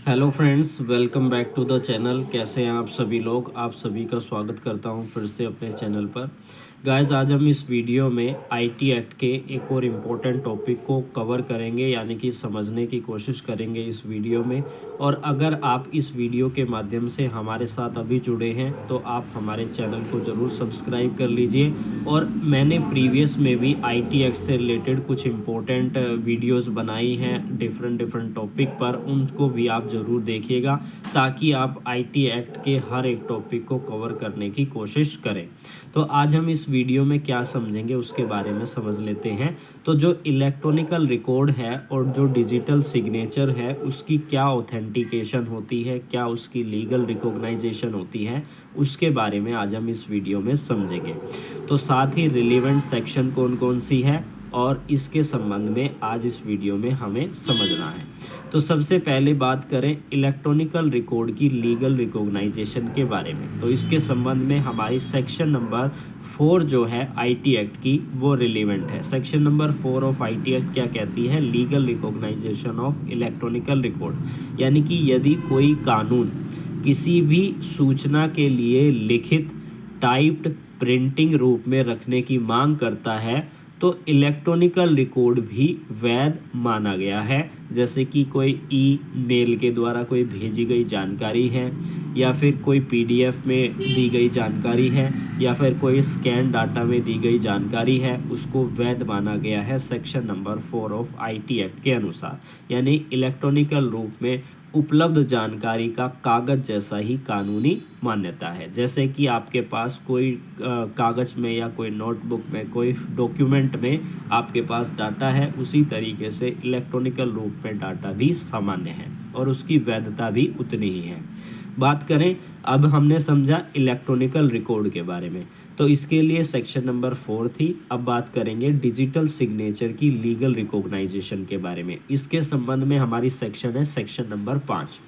Hello friends, welcome back to the channel. कैसे हैं आप सभी लोग? आप सभी का स्वागत करता हूं फिर से अपने चैनल पर। गाइस, आज हम इस वीडियो में आईटी एक्ट के एक और इम्पोर्टेंट टॉपिक को कवर करेंगे, यानी कि समझने की कोशिश करेंगे इस वीडियो में। और अगर आप इस वीडियो के माध्यम से हमारे साथ अभी जुड़े हैं तो आप हमारे चैनल को ज़रूर सब्सक्राइब कर लीजिए। और मैंने प्रीवियस में भी आईटी एक्ट से रिलेटेड कुछ इम्पोर्टेंट वीडियोस बनाई हैं डिफरेंट डिफरेंट टॉपिक पर, उनको भी आप ज़रूर देखिएगा ताकि आप आईटी एक्ट के हर एक टॉपिक को कवर करने की कोशिश करें। तो आज हम इस वीडियो में क्या समझेंगे उसके बारे में समझ लेते हैं। तो जो इलेक्ट्रॉनिकल रिकॉर्ड है और जो डिजिटल सिग्नेचर है उसकी क्या ऑथेंटिकेशन होती है, क्या उसकी लीगल रिकॉग्नाइजेशन होती है, उसके बारे में आज हम इस वीडियो में समझेंगे। तो साथ ही रिलेवेंट सेक्शन कौन कौन सी है और इसके संबंध में आज इस वीडियो में हमें समझना है। तो सबसे पहले बात करें इलेक्ट्रॉनिकल रिकॉर्ड की लीगल रिकॉग्नाइजेशन के बारे में। तो इसके संबंध में हमारी सेक्शन नंबर 4 जो है आईटी एक्ट की वो रिलेवेंट है। Section number 4 of IT act क्या कहती है? Legal recognisation of electronical record. यानी कि यदि कोई कानून किसी भी सूचना के लिए लिखित, टाइप्ड, प्रिंटिंग रूप में रखने की मांग करता है तो इलेक्ट्रॉनिकल रिकॉर्ड भी वैध माना गया है। जैसे कि कोई ईमेल के द्वारा कोई भेजी गई जानकारी है, या फिर कोई पीडीएफ में दी गई जानकारी है, या फिर कोई स्कैन डाटा में दी गई जानकारी है, उसको वैध माना गया है section number 4 of IT act के अनुसार। यानी इलेक्ट्रॉनिकल रूप में उपलब्ध जानकारी का कागज़ जैसा ही कानूनी मान्यता है। जैसे कि आपके पास कोई कागज़ में या कोई नोटबुक में, कोई डॉक्यूमेंट में आपके पास डाटा है, उसी तरीके से इलेक्ट्रॉनिकल रूप में डाटा भी सामान्य है और उसकी वैधता भी उतनी ही है। बात करें, अब हमने समझा इलेक्ट्रॉनिकल रिकॉर्ड के बारे में, तो इसके लिए सेक्शन नंबर 4 थी। अब बात करेंगे डिजिटल सिग्नेचर की लीगल रिकॉग्नाइजेशन के बारे में। इसके संबंध में हमारी सेक्शन है सेक्शन नंबर 5।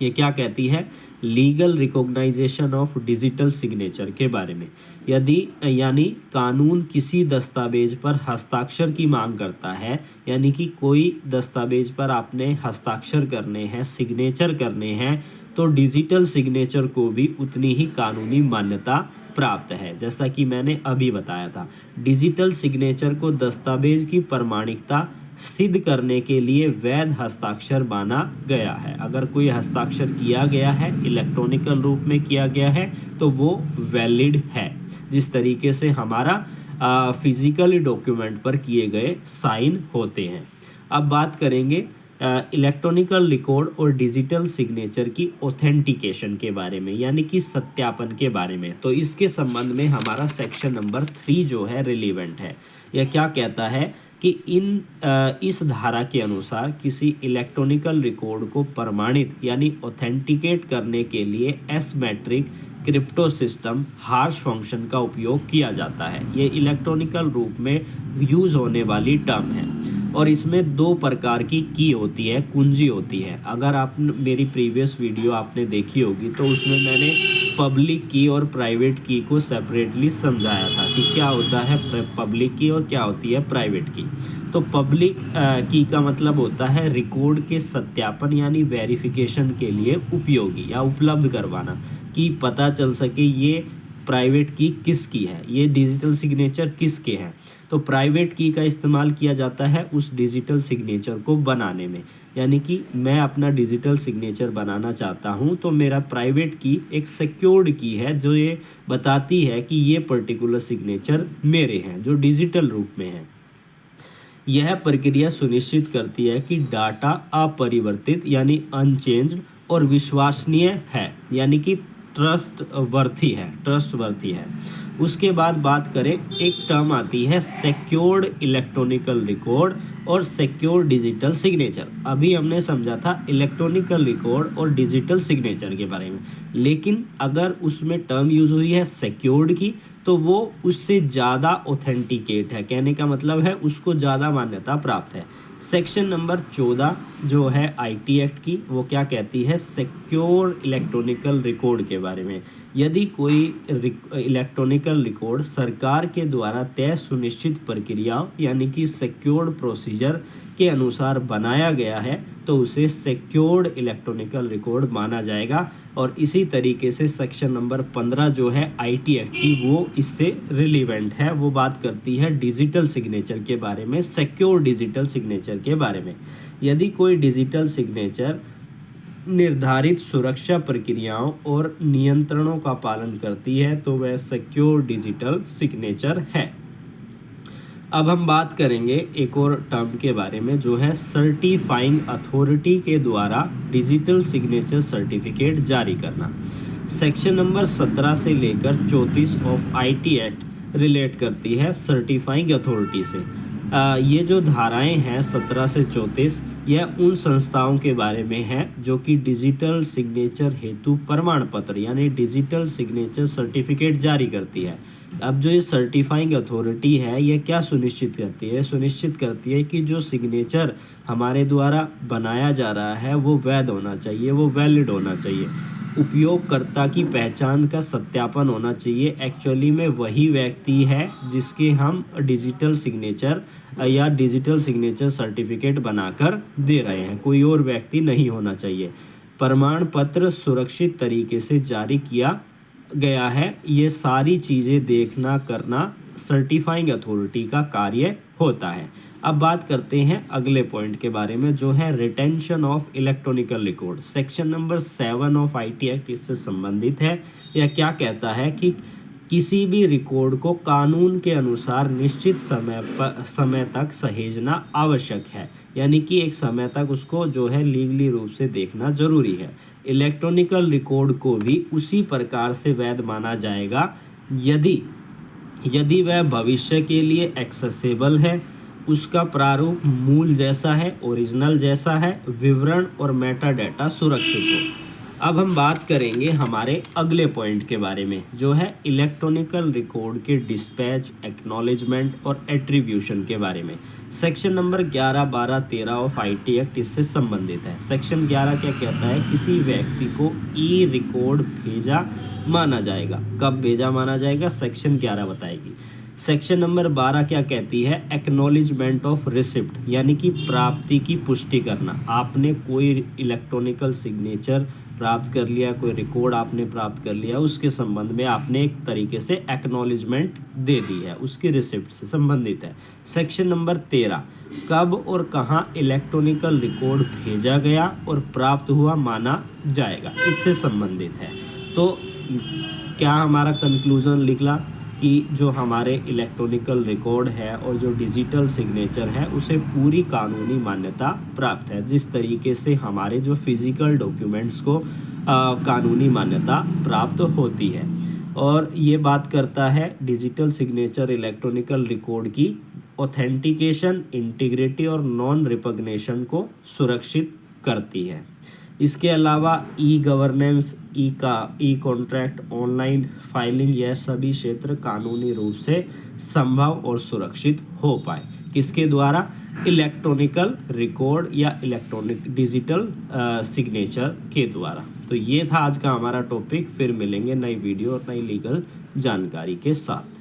ये क्या कहती है? Legal recognisation of digital signature के बारे में। यदि यानी कानून किसी दस्तावेज पर हस्ताक्षर की मांग करता है, यानी कि कोई दस्तावेज पर आपने हस्ताक्षर करने हैं, सिग्नेचर करने हैं, तो डिजिटल सिग्नेचर को भी उतनी ही कानूनी मान्यता प्राप्त है। जैसा कि मैंने अभी बताया था, डिजिटल सिग्नेचर को दस्तावेज की प्रमाणिकता सिद्ध करने के लिए वैध हस्ताक्षर माना गया है। अगर कोई हस्ताक्षर किया गया है, इलेक्ट्रॉनिकल रूप में किया गया है, तो वो वैलिड है, जिस तरीके से हमारा फिजिकली डॉक्यूमेंट पर किए गए साइन होते हैं। अब बात करेंगे इलेक्ट्रॉनिकल रिकॉर्ड और डिजिटल सिग्नेचर की ऑथेंटिकेशन के बारे में, यानी कि सत्यापन के बारे में। तो इसके संबंध में हमारा सेक्शन नंबर 3 जो है रिलेवेंट है। यह क्या कहता है कि इस धारा के अनुसार किसी इलेक्ट्रॉनिकल रिकॉर्ड को प्रमाणित यानी ऑथेंटिकेट करने के लिए एसिमेट्रिक क्रिप्टो सिस्टम हाश फंक्शन का उपयोग किया जाता है। ये इलेक्ट्रॉनिकल रूप में यूज़ होने वाली टर्म है और इसमें 2 प्रकार की होती है, कुंजी होती है। अगर आप मेरी प्रीवियस वीडियो आपने देखी होगी तो उसमें मैंने पब्लिक की और प्राइवेट की को सेपरेटली समझाया था कि क्या होता है पब्लिक की और क्या होती है प्राइवेट की। तो पब्लिक की का मतलब होता है रिकॉर्ड के सत्यापन यानी वेरिफिकेशन के लिए उपयोगी या उपलब्ध करवाना, कि पता चल सके ये प्राइवेट की किसकी है, ये डिजिटल सिग्नेचर किसके हैं। तो प्राइवेट की का इस्तेमाल किया जाता है उस डिजिटल सिग्नेचर को बनाने में। यानी कि मैं अपना डिजिटल सिग्नेचर बनाना चाहता हूं तो मेरा प्राइवेट की एक सिक्योर्ड की है जो ये बताती है कि ये पर्टिकुलर सिग्नेचर मेरे हैं, जो डिजिटल रूप में है। यह प्रक्रिया सुनिश्चित करती है कि डाटा अपरिवर्तित यानी अनचेंज्ड और विश्वसनीय है, यानी कि ट्रस्टवर्थी है। उसके बाद बात करें, एक टर्म आती है सिक्योर्ड इलेक्ट्रॉनिकल रिकॉर्ड और सिक्योर डिजिटल सिग्नेचर। अभी हमने समझा था इलेक्ट्रॉनिकल रिकॉर्ड और डिजिटल सिग्नेचर के बारे में, लेकिन अगर उसमें टर्म यूज़ हुई है सिक्योर्ड की तो वो उससे ज़्यादा ऑथेंटिकेट है। कहने का मतलब है उसको ज़्यादा मान्यता प्राप्त है। सेक्शन नंबर 14 जो है आईटी एक्ट की, वो क्या कहती है? सिक्योर इलेक्ट्रॉनिकल रिकॉर्ड के बारे में। यदि कोई इलेक्ट्रॉनिकल रिकॉर्ड सरकार के द्वारा तय सुनिश्चित प्रक्रिया यानी कि सिक्योर्ड प्रोसीजर के अनुसार बनाया गया है तो उसे सिक्योर्ड इलेक्ट्रॉनिकल रिकॉर्ड माना जाएगा। और इसी तरीके से सेक्शन नंबर 15 जो है आईटी एक्ट की, वो इससे रिलीवेंट है। वो बात करती है डिजिटल सिग्नेचर के बारे में, सिक्योर डिजिटल सिग्नेचर के बारे में। यदि कोई डिजिटल सिग्नेचर निर्धारित सुरक्षा प्रक्रियाओं और नियंत्रणों का पालन करती है तो वह सिक्योर डिजिटल सिग्नेचर है। अब हम बात करेंगे एक और टर्म के बारे में, जो है सर्टिफाइंग अथॉरिटी के द्वारा डिजिटल सिग्नेचर सर्टिफिकेट जारी करना। सेक्शन नंबर 17 से लेकर 34 ऑफ आईटी एक्ट रिलेट करती है सर्टिफाइंग अथॉरिटी से। ये जो धाराएं हैं 17 से 34, यह उन संस्थाओं के बारे में है जो कि डिजिटल सिग्नेचर हेतु प्रमाण पत्र यानी डिजिटल सिग्नेचर सर्टिफिकेट जारी करती है। अब जो ये सर्टिफाइंग अथॉरिटी है, ये क्या सुनिश्चित करती है? सुनिश्चित करती है कि जो सिग्नेचर हमारे द्वारा बनाया जा रहा है वो वैध होना चाहिए, वो वैलिड होना चाहिए, उपयोगकर्ता की पहचान का सत्यापन होना चाहिए। एक्चुअली में वही व्यक्ति है जिसके हम डिजिटल सिग्नेचर या डिजिटल सिग्नेचर सर्टिफिकेट बनाकर दे रहे हैं, कोई और व्यक्ति नहीं होना चाहिए। प्रमाण पत्र सुरक्षित तरीके से जारी किया गया है, ये सारी चीज़ें देखना करना सर्टिफाइंग अथॉरिटी का कार्य होता है। अब बात करते हैं अगले पॉइंट के बारे में, जो है retention of electronical record. Section number 7 of IT act इससे संबंधित है। यह क्या कहता है कि किसी भी रिकॉर्ड को कानून के अनुसार निश्चित समय तक सहेजना आवश्यक है, यानी कि एक समय तक उसको जो है लीगली रूप से देखना जरूरी है। इलेक्ट्रॉनिकल रिकॉर्ड को भी उसी प्रकार से वैध माना जाएगा यदि वह भविष्य के लिए एक्सेसिबल है, उसका प्रारूप मूल जैसा है, ओरिजिनल जैसा है, विवरण और मेटा डेटा सुरक्षित हो। अब हम बात करेंगे हमारे अगले पॉइंट के बारे में, जो है इलेक्ट्रॉनिकल रिकॉर्ड के डिस्पैच, एक्नॉलेजमेंट और एट्रीब्यूशन के बारे में। Section number 11, 12, 13 of IT act इससे संबंधित है। सेक्शन 11 क्या कहता है? किसी व्यक्ति को ई रिकॉर्ड भेजा माना जाएगा। कब भेजा माना जाएगा? सेक्शन 11 बताएगी। सेक्शन नंबर 12 क्या कहती है? एक्नॉलेजमेंट ऑफ रिसिप्ट, यानी कि प्राप्ति की पुष्टि करना। आपने कोई इलेक्ट्रॉनिकल सिग्नेचर प्राप्त कर लिया, कोई रिकॉर्ड आपने प्राप्त कर लिया, उसके संबंध में आपने एक तरीके से एक्नॉलेजमेंट दे दी है, उसकी रिसिप्ट से संबंधित है। सेक्शन नंबर 13 कब और कहाँ इलेक्ट्रॉनिकल रिकॉर्ड भेजा गया और प्राप्त हुआ माना जाएगा, इससे संबंधित है। तो क्या हमारा कंक्लूजन निकला कि जो हमारे इलेक्ट्रॉनिकल रिकॉर्ड है और जो डिजिटल सिग्नेचर है उसे पूरी कानूनी मान्यता प्राप्त है, जिस तरीके से हमारे जो फिजिकल डॉक्यूमेंट्स को कानूनी मान्यता प्राप्त होती है। और ये बात करता है डिजिटल सिग्नेचर इलेक्ट्रॉनिकल रिकॉर्ड की ऑथेंटिकेशन, इंटीग्रिटी और नॉन रिकॉग्निशन को सुरक्षित करती है। इसके अलावा ई गवर्नेंस, ई कॉन्ट्रैक्ट, ऑनलाइन फाइलिंग, यह सभी क्षेत्र कानूनी रूप से संभव और सुरक्षित हो पाए। किसके द्वारा? इलेक्ट्रॉनिकल रिकॉर्ड या इलेक्ट्रॉनिक डिजिटल सिग्नेचर के द्वारा। तो ये था आज का हमारा टॉपिक। फिर मिलेंगे नई वीडियो और नई लीगल जानकारी के साथ।